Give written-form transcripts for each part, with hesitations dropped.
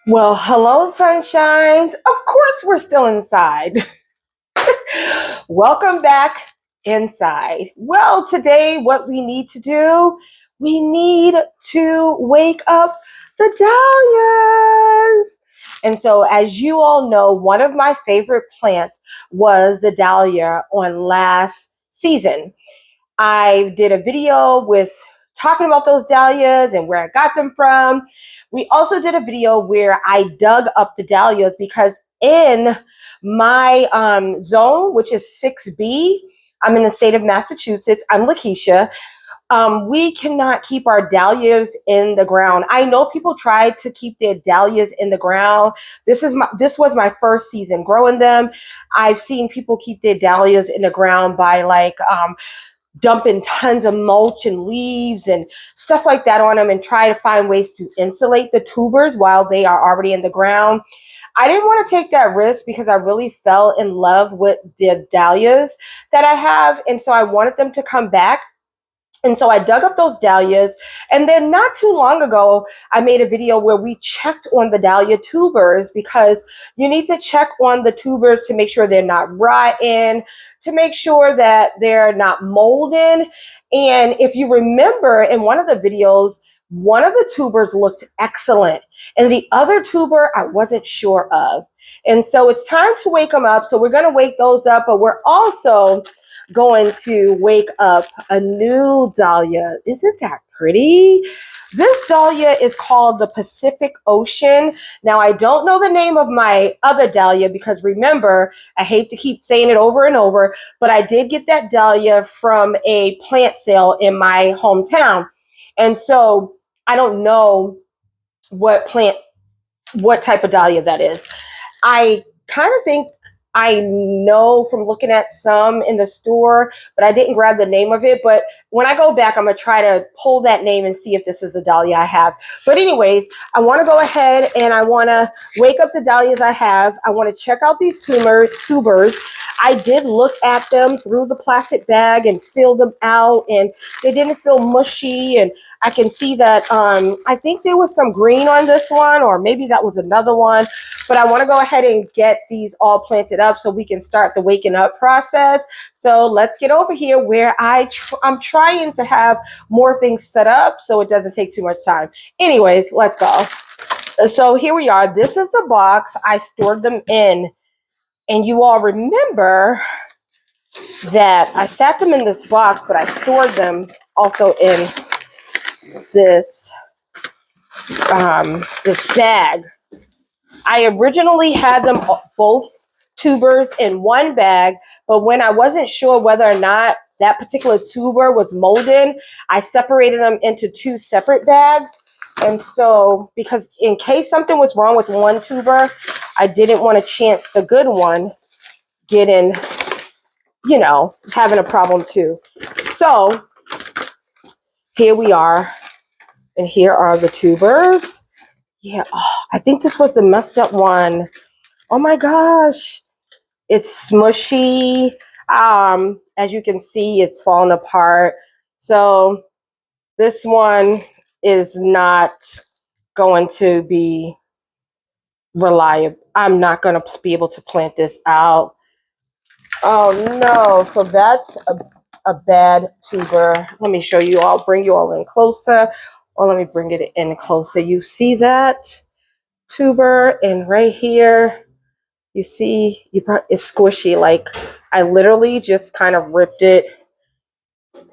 Well, hello, sunshines. Of course, we're still inside. Welcome back inside. Well, today, what we need to do, we need to wake up the dahlias. And so, as you all know, one of my favorite plants was the dahlia on last season. I did a video with talking about those dahlias and where I got them from. We also did a video where I dug up the dahlias because in my zone, which is 6B, I'm in the state of Massachusetts. I'm Lakeisha. We cannot keep our dahlias in the ground. I know people tried to keep their dahlias in the ground. This was my first season growing them. I've seen people keep their dahlias in the ground by dumping tons of mulch and leaves and stuff like that on them and try to find ways to insulate the tubers while they are already in the ground. I didn't want to take that risk because I really fell in love with the dahlias that I have. And so I wanted them to come back. And so I dug up those dahlias. And then not too long ago, I made a video where we checked on the dahlia tubers because you need to check on the tubers to make sure they're not rotten, to make sure that they're not molding. And if you remember in one of the videos, one of the tubers looked excellent and the other tuber I wasn't sure of. And so it's time to wake them up. So we're going to wake those up, but we're also going to wake up a new dahlia. Isn't that pretty? This dahlia is called the Pacific Ocean. Now, I don't know the name of my other dahlia because remember, I hate to keep saying it over and over, but I did get that dahlia from a plant sale in my hometown. And so I don't know what type of dahlia that is. I kind of think I know from looking at some in the store, but I didn't grab the name of it. But when I go back, I'm going to try to pull that name and see if this is a dahlia I have. But anyways, I want to go ahead and I want to wake up the dahlias I have. I want to check out these tubers. I did look at them through the plastic bag and feel them out, and they didn't feel mushy. And I can see that I think there was some green on this one, or maybe that was another one. But I want to go ahead and get these all planted up so we can start the waking up process. So let's get over here where I'm trying to have more things set up so it doesn't take too much time. Anyways, let's go. So here we are. This is the box I stored them in. And you all remember that I sat them in this box, but I stored them also in this bag. I originally had them both tubers in one bag, but when I wasn't sure whether or not that particular tuber was molded, I separated them into two separate bags. And so, because in case something was wrong with one tuber, I didn't want to chance the good one getting, having a problem too. So here we are, and here are the tubers. Yeah, I think this was the messed up one. Oh my gosh, it's smushy. As you can see, it's falling apart. So this one is not going to be reliable. I'm not going to be able to plant this out. Oh no, so that's a bad tuber. Let me show you all, bring you all in closer. Or let me bring it in closer. You see that tuber, and right here, you see, it's squishy. Like I literally just kind of ripped it.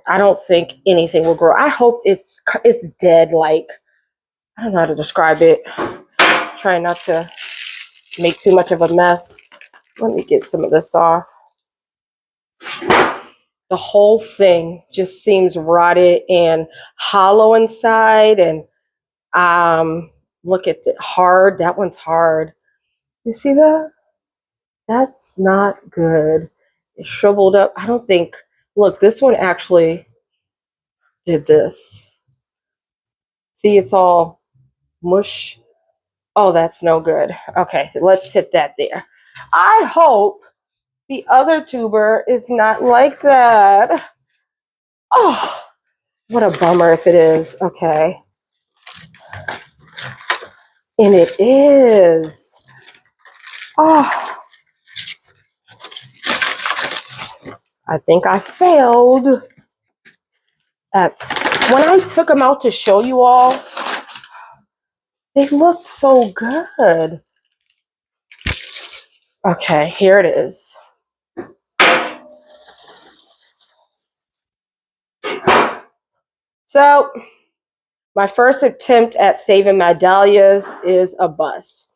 I don't think anything will grow. I hope it's dead. Like, I don't know how to describe it. Trying not to make too much of a mess. Let me get some of this off. The whole thing just seems rotted and hollow inside. And look at it, hard. That one's hard. You see that? That's not good. It's shriveled up. I don't think, look, this one actually did this. See, it's all mush. Oh, that's no good. Okay, so let's sit that there. I hope the other tuber is not like that. Oh, what a bummer if it is. Okay. And it is. Oh, I think I failed. When I took them out to show you all, they looked so good. Okay, here it is. So, my first attempt at saving my dahlias is a bust.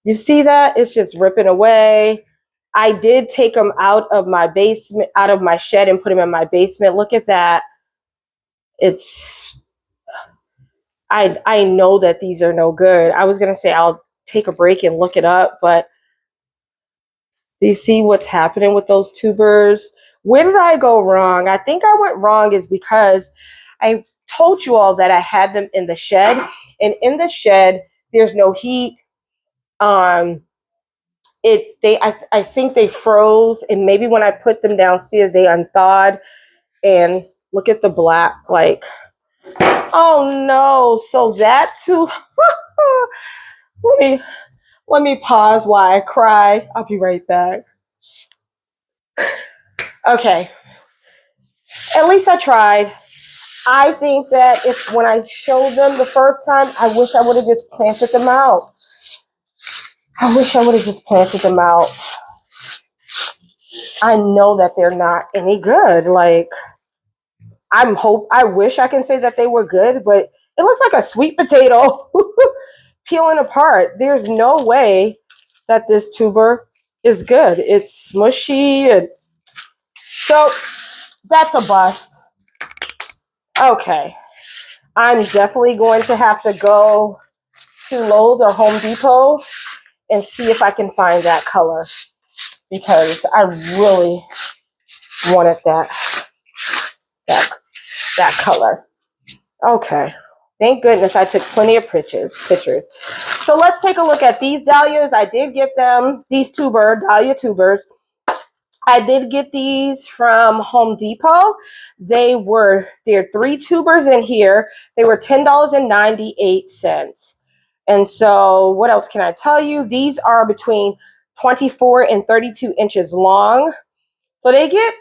You see that? It's just ripping away. I did take them out of my basement, out of my shed, and put them in my basement. Look at that. I know that these are no good. I was going to say I'll take a break and look it up, but do you see what's happening with those tubers? Where did I go wrong? I think I went wrong is because I told you all that I had them in the shed, and in the shed there's no heat. I think they froze, and maybe when I put them downstairs they unthawed. And look at the black, like, oh no. So that too. let me pause while I cry. I'll be right back. Okay, at least I tried. I think that when I showed them the first time, I wish I would have just planted them out. I wish I would have just planted them out. I know that they're not any good. Like, I wish I can say that they were good, but it looks like a sweet potato peeling apart. There's no way that this tuber is good. It's smushy. And so that's a bust. Okay. I'm definitely going to have to go to Lowe's or Home Depot and see if I can find that color, because I really wanted that color. Okay. Thank goodness I took plenty of pictures. So let's take a look at these dahlias. I did get them, these dahlia tubers. I did get these from Home Depot. There are 3 tubers in here. They were $10.98. And so what else can I tell you? These are between 24 and 32 inches long. So they get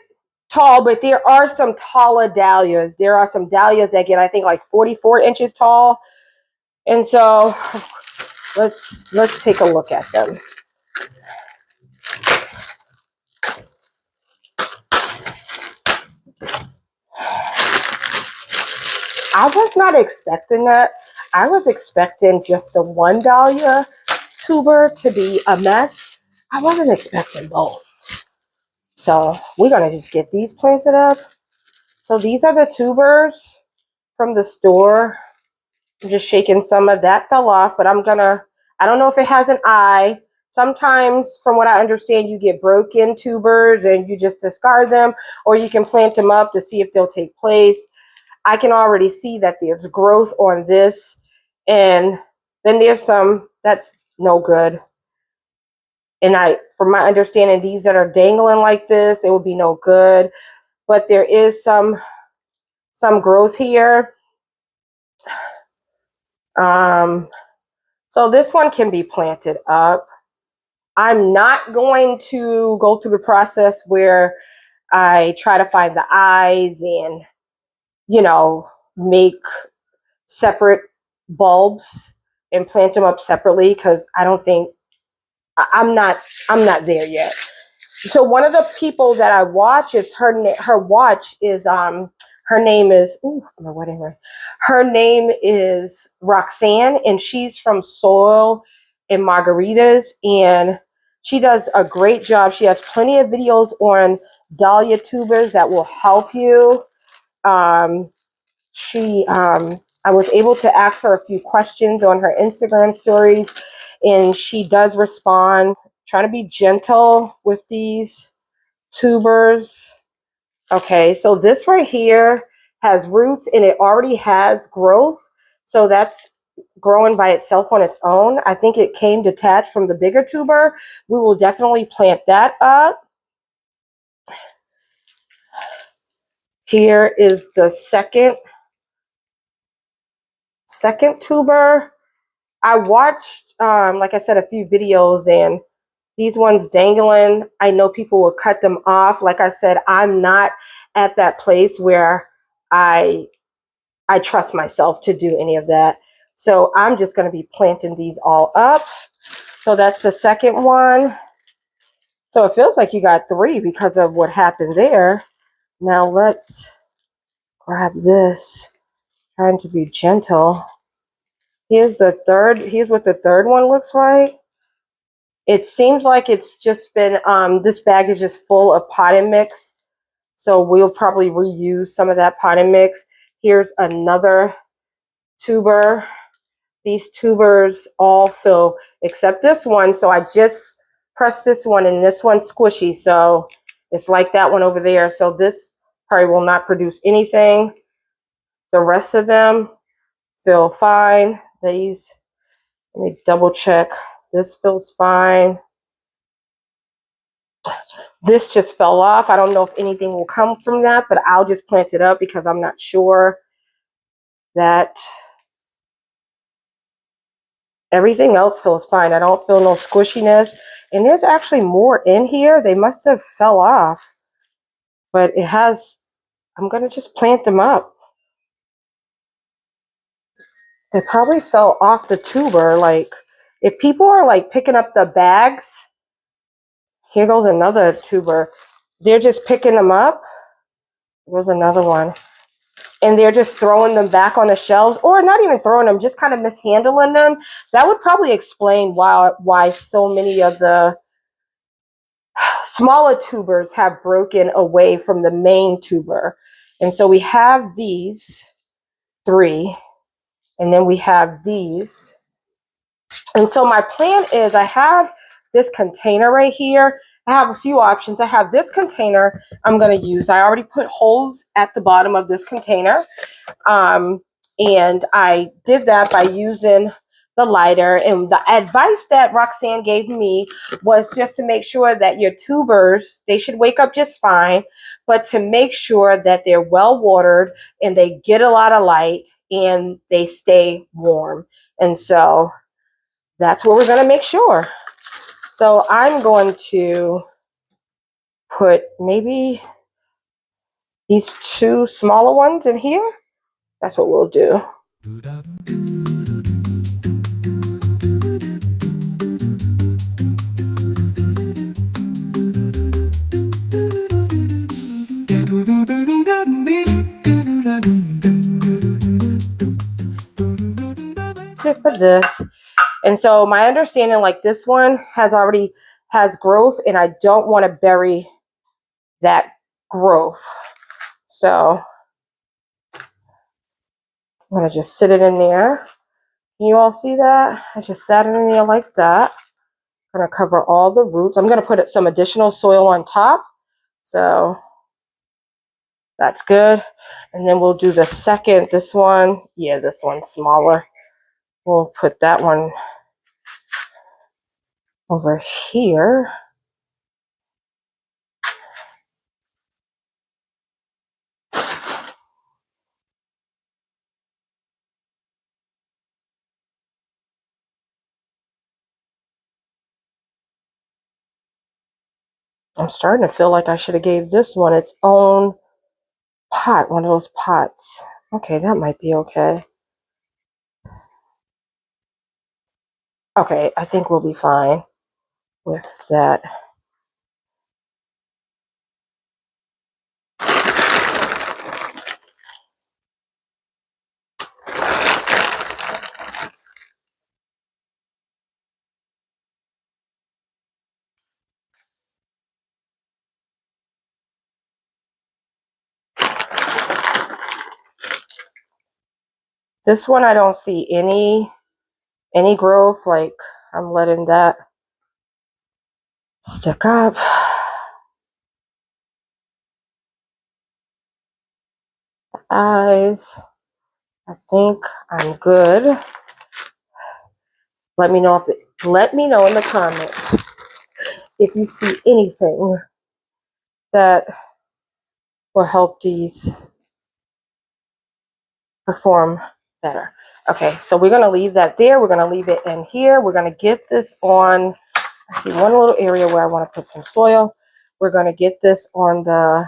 tall, but there are some taller dahlias. There are some dahlias that get, I think, like 44 inches tall. And so let's take a look at them. I was not expecting that. I was expecting just the one dahlia tuber to be a mess. I wasn't expecting both. So we're going to just get these planted up. So these are the tubers from the store. I'm just shaking some of that fell off, but I don't know if it has an eye. Sometimes, from what I understand, you get broken tubers and you just discard them, or you can plant them up to see if they'll take place. I can already see that there's growth on this, and then there's some that's no good. And from my understanding, these that are dangling like this, they will be no good. But there is some growth here. So this one can be planted up. I'm not going to go through the process where I try to find the eyes and, make separate bulbs and plant them up separately, because I don't think I'm not there yet. So one of the people that I watch is her name is my wedding ring. Her name is Roxanne, and she's from Soil and Margaritas, and she does a great job. She has plenty of videos on dahlia tubers that will help you. I was able to ask her a few questions on her Instagram stories, and she does respond. Try to be gentle with these tubers. Okay, so this right here has roots and it already has growth. So that's growing by itself on its own. I think it came detached from the bigger tuber. We will definitely plant that up. Here is the second tuber. I watched, like I said, a few videos, and these ones dangling, I know people will cut them off. Like I said, I'm not at that place where I trust myself to do any of that. So I'm just going to be planting these all up. So that's the second one. So it feels like you got 3 because of what happened there. Now let's grab this, trying to be gentle. Here's the third. Here's what the third one looks like. It seems like it's just been, this bag is just full of potting mix. So we'll probably reuse some of that potting mix. Here's another tuber. These tubers all fill except this one. So I just pressed this one, and this one's squishy. So it's like that one over there. So this probably will not produce anything. The rest of them feel fine. These, let me double check. This feels fine. This just fell off. I don't know if anything will come from that, but I'll just plant it up because I'm not sure that everything else feels fine. I don't feel no squishiness. And there's actually more in here. They must have fell off. But it has, I'm going to just plant them up. They probably fell off the tuber. Like, if people are like picking up the bags, here goes another tuber. They're just picking them up. There's another one. And they're just throwing them back on the shelves, or not even throwing them, just kind of mishandling them. That would probably explain why so many of the smaller tubers have broken away from the main tuber. And so we have these 3, and then we have these. And so my plan is, I have this container right here. I have a few options. I have this container I'm going to use. I already put holes at the bottom of this container. And I did that by using the lighter. And the advice that Roxanne gave me was just to make sure that your tubers, they should wake up just fine, but to make sure that they're well watered and they get a lot of light and they stay warm. And so that's what we're going to make sure. So I'm going to put maybe these 2 smaller ones in here. That's what we'll do. For this. And so my understanding, like this one has growth, and I don't want to bury that growth. So I'm going to just sit it in there. Can you all see that? I just sat it in there like that. I'm going to cover all the roots. I'm going to put some additional soil on top. So that's good. And then we'll do the second, this one. Yeah, this one's smaller. We'll put that one over here. I'm starting to feel like I should have gave this one its own pot, one of those pots. Okay, that might be okay. Okay, I think we'll be fine with that. This one I don't see any growth, like I'm letting that stick up. Eyes, I think I'm good. Let me know in the comments if you see anything that will help these perform better. Okay, so we're gonna leave that there. We're gonna leave it in here. We're gonna get this on, I see one little area where I wanna put some soil. We're gonna get this on the,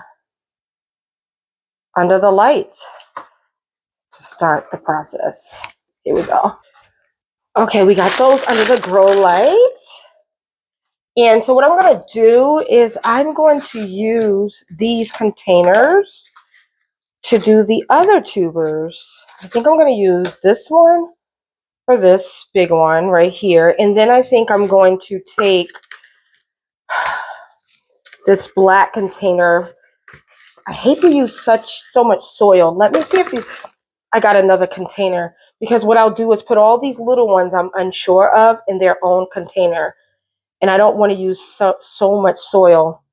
under the lights to start the process. Here we go. Okay, we got those under the grow lights. And so what I'm gonna do is I'm going to use these containers to do the other tubers. I think I'm gonna use this one for this big one right here. And then I think I'm going to take this black container. I hate to use so much soil. Let me see if I got another container, because what I'll do is put all these little ones I'm unsure of in their own container. And I don't want to use so much soil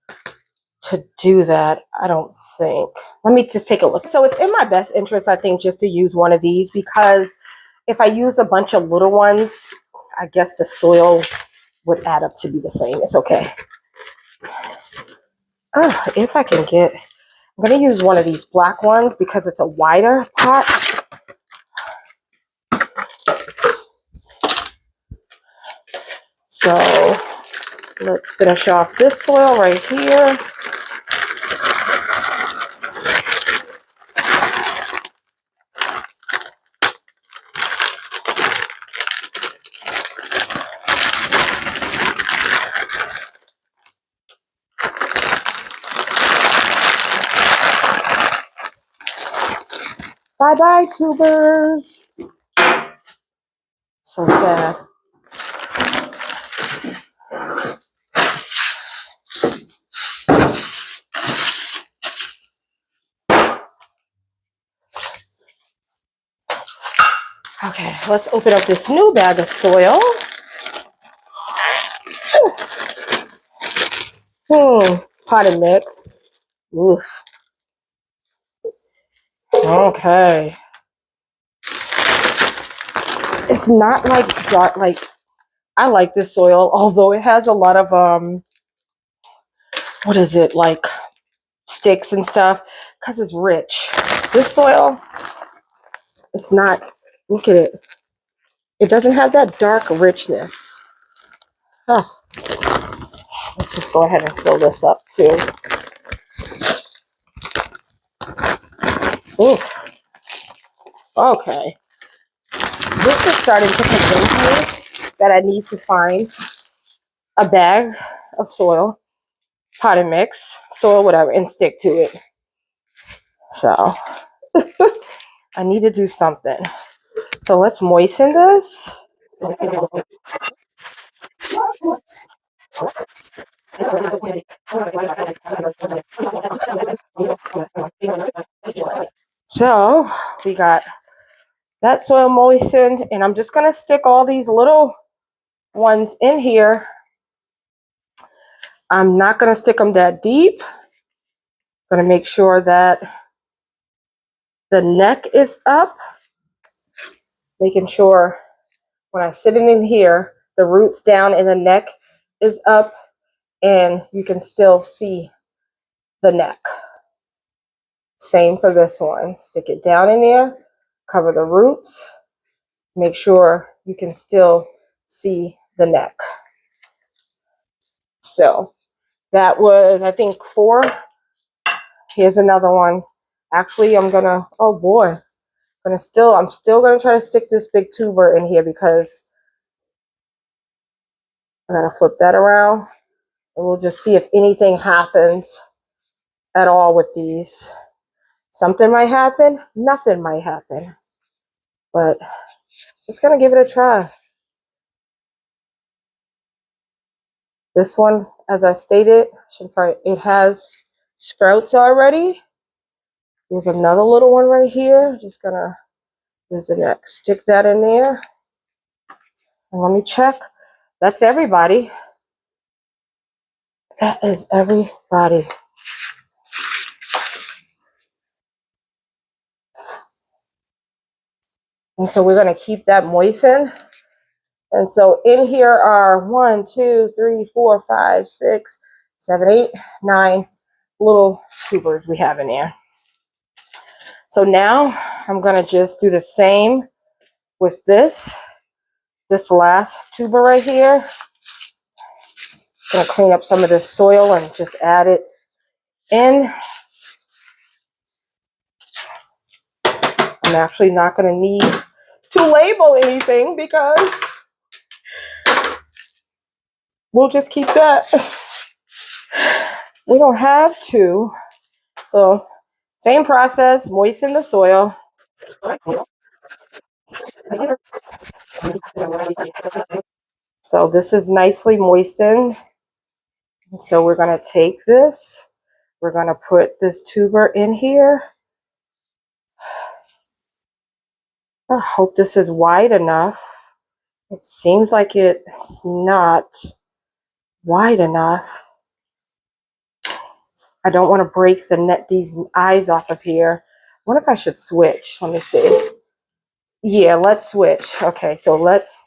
to do that, I don't think. Let me just take a look. So it's in my best interest, I think, just to use one of these, because if I use a bunch of little ones, I guess the soil would add up to be the same. It's okay. Oh, if I can get, I'm going to use one of these black ones because it's a wider pot. So let's finish off this soil right here. Bye-bye, tubers. So sad. Okay, let's open up this new bag of soil. Potted mix. Oof. Okay. It's not like dark, like, I like this soil, although it has a lot of, what is it, like sticks and stuff, because it's rich. This soil, it's not, look at it. It doesn't have that dark richness. Oh, let's just go ahead and fill this up too. Oof. Okay. This is starting to convince me that I need to find a bag of soil, potting mix, soil, whatever, and stick to it. So I need to do something. So let's moisten this. So we got that soil moistened, and I'm just gonna stick all these little ones in here. I'm not gonna stick them that deep. I'm gonna make sure that the neck is up, making sure when I sit it in here, the roots down and the neck is up, and you can still see the neck. Same for this one. Stick it down in there, cover the roots, make sure you can still see the neck. So that was, I think, 4. Here's another one. Actually, I'm gonna, oh boy, I'm still gonna try to stick this big tuber in here, because I gotta flip that around, and we'll just see if anything happens at all with these. Something might happen, nothing might happen, but just gonna give it a try. This one, as I stated, it has sprouts already. There's another little one right here. Just gonna, there's the neck. Stick that in there. And let me check. That's everybody. That is everybody. And so we're gonna keep that moistened. And so in here are 1, 2, 3, 4, 5, 6, 7, 8, 9 little tubers we have in there. So now I'm gonna just do the same was this last tuber right here. Gonna clean up some of this soil and just add it in. I'm actually not gonna need to label anything because we'll just keep that. We don't have to. So same process, moisten the soil. So this is nicely moistened. So we're gonna take this, we're gonna put this tuber in here. I hope this is wide enough. It seems like it's not wide enough. I don't want to break these eyes off of here. I wonder if I should switch. Let me see. Yeah, let's switch. Okay, so let's.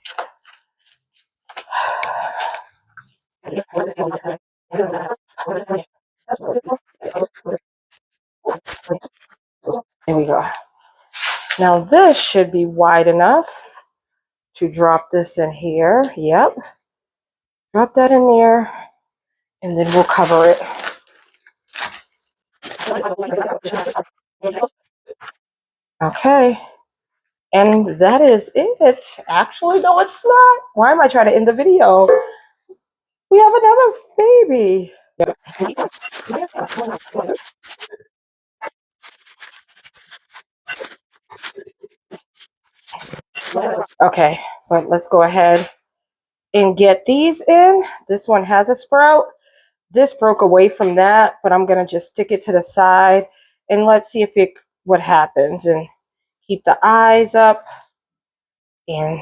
There we go. Now this should be wide enough to drop this in here. Yep. Drop that in there, and then we'll cover it. Okay. And that is it. Actually, no, it's not. Why am I trying to end the video? We have another baby. Okay, but let's go ahead and get these in. This one has a sprout. This broke away from that, but I'm gonna just stick it to the side and let's see if what happens, and keep the eyes up. And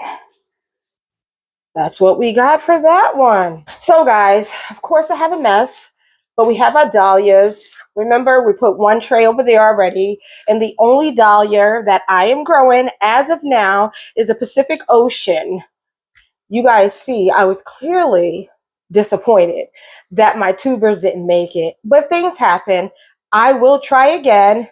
that's what we got for that one. So guys, of course I have a mess, but we have our dahlias. Remember, we put one tray over there already, and the only dahlia that I am growing as of now is a Pacific Ocean. You guys see, I was clearly disappointed that my tubers didn't make it, but things happen. I will try again,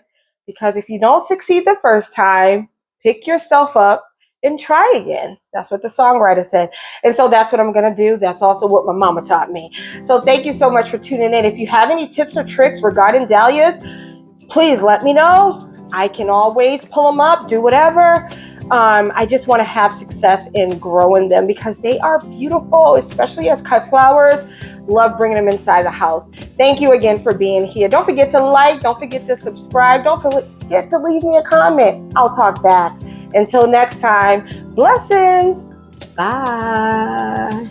because if you don't succeed the first time, pick yourself up and try again. That's what the songwriter said. And so that's what I'm going to do. That's also what my mama taught me. So thank you so much for tuning in. If you have any tips or tricks regarding dahlias, please let me know. I can always pull them up, do whatever. I just want to have success in growing them because they are beautiful, especially as cut flowers. Love bringing them inside the house. Thank you again for being here. Don't forget to like, don't forget to subscribe, don't forget to leave me a comment. I'll talk back. Until next time, blessings. Bye.